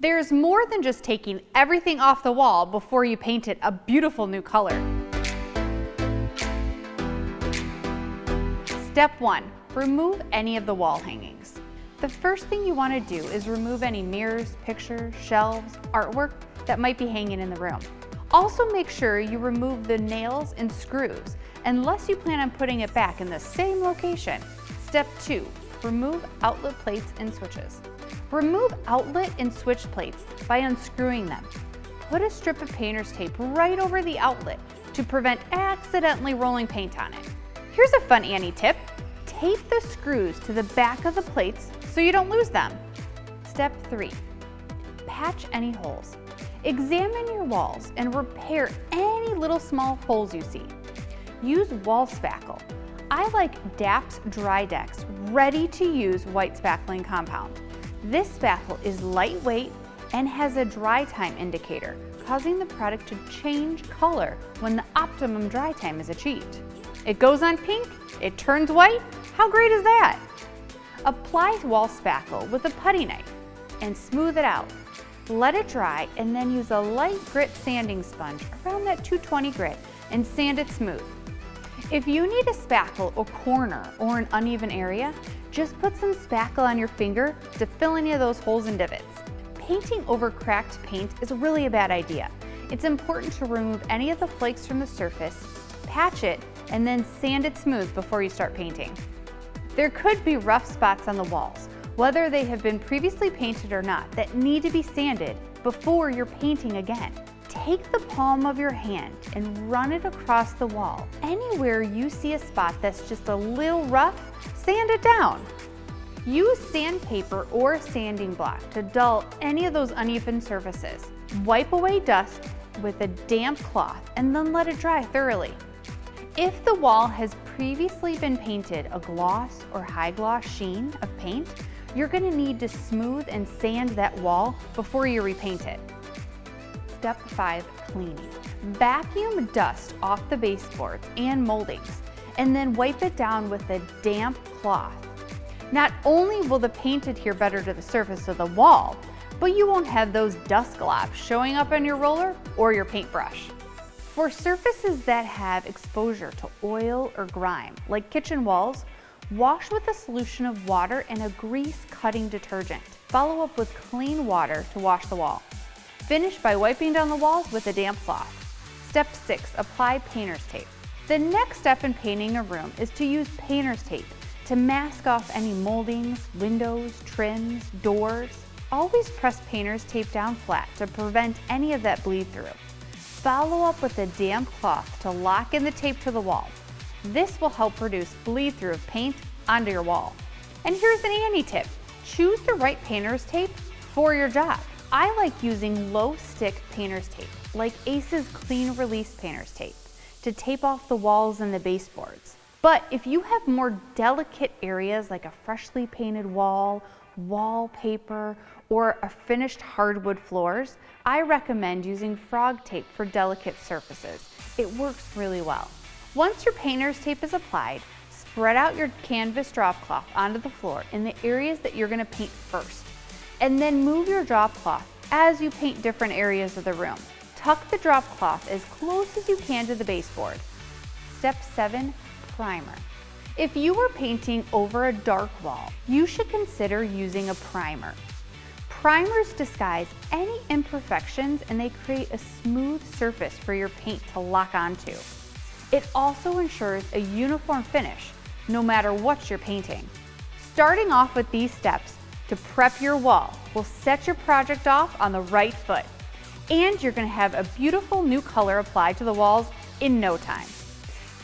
There's more than just taking everything off the wall before you paint it a beautiful new color. Step 1. Remove any of the wall hangings. The first thing you want to do is remove any mirrors, pictures, shelves, artwork that might be hanging in the room. Also make sure you remove the nails and screws, unless you plan on putting it back in the same location. Step 2. Remove outlet plates and switches. Remove outlet and switch plates by unscrewing them. Put a strip of painter's tape right over the outlet to prevent accidentally rolling paint on it. Here's a fun Annie tip. Tape the screws to the back of the plates so you don't lose them. Step 3. Patch any holes. Examine your walls and repair any little small holes you see. Use wall spackle. I like DAP's Dry Dex ready to use white spackling compound. This spackle is lightweight and has a dry time indicator, causing the product to change color when the optimum dry time is achieved. It goes on pink, it turns white. How great is that? Apply wall spackle with a putty knife and smooth it out. Let it dry and then use a light grit sanding sponge around that 220 grit and sand it smooth. If you need to spackle a corner or an uneven area, just put some spackle on your finger to fill any of those holes and divots. Painting over cracked paint is really a bad idea. It's important to remove any of the flakes from the surface, patch it, and then sand it smooth before you start painting. There could be rough spots on the walls, whether they have been previously painted or not, that need to be sanded before you're painting again. Take the palm of your hand and run it across the wall. Anywhere you see a spot that's just a little rough, sand it down. Use sandpaper or a sanding block to dull any of those uneven surfaces. Wipe away dust with a damp cloth and then let it dry thoroughly. If the wall has previously been painted a gloss or high gloss sheen of paint, you're going to need to smooth and sand that wall before you repaint it. Step 5. Cleaning. Vacuum dust off the baseboards and moldings and then wipe it down with a damp cloth. Not only will the paint adhere better to the surface of the wall, but you won't have those dust globs showing up on your roller or your paintbrush. For surfaces that have exposure to oil or grime, like kitchen walls, wash with a solution of water and a grease-cutting detergent. Follow up with clean water to wash the wall. Finish by wiping down the walls with a damp cloth. Step 6. Apply painter's tape. The next step in painting a room is to use painter's tape to mask off any moldings, windows, trims, doors. Always press painter's tape down flat to prevent any of that bleed through. Follow up with a damp cloth to lock in the tape to the wall. This will help reduce bleed through of paint onto your wall. And here's an Annie tip. Choose the right painter's tape for your job. I like using low stick painter's tape, like Ace's Clean Release painter's tape, to tape off the walls and the baseboards. But if you have more delicate areas like a freshly painted wall, wallpaper, or a finished hardwood floors, I recommend using frog tape for delicate surfaces. It works really well. Once your painter's tape is applied, spread out your canvas drop cloth onto the floor in the areas that you're going to paint first, and then move your drop cloth as you paint different areas of the room. Tuck the drop cloth as close as you can to the baseboard. Step 7. Primer. If you were painting over a dark wall, you should consider using a primer. Primers disguise any imperfections and they create a smooth surface for your paint to lock onto. It also ensures a uniform finish, no matter what you're painting. Starting off with these steps to prep your wall will set your project off on the right foot, and you're going to have a beautiful new color applied to the walls in no time.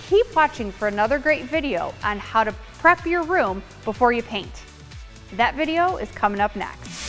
Keep watching for another great video on how to prep your room before you paint. That video is coming up next.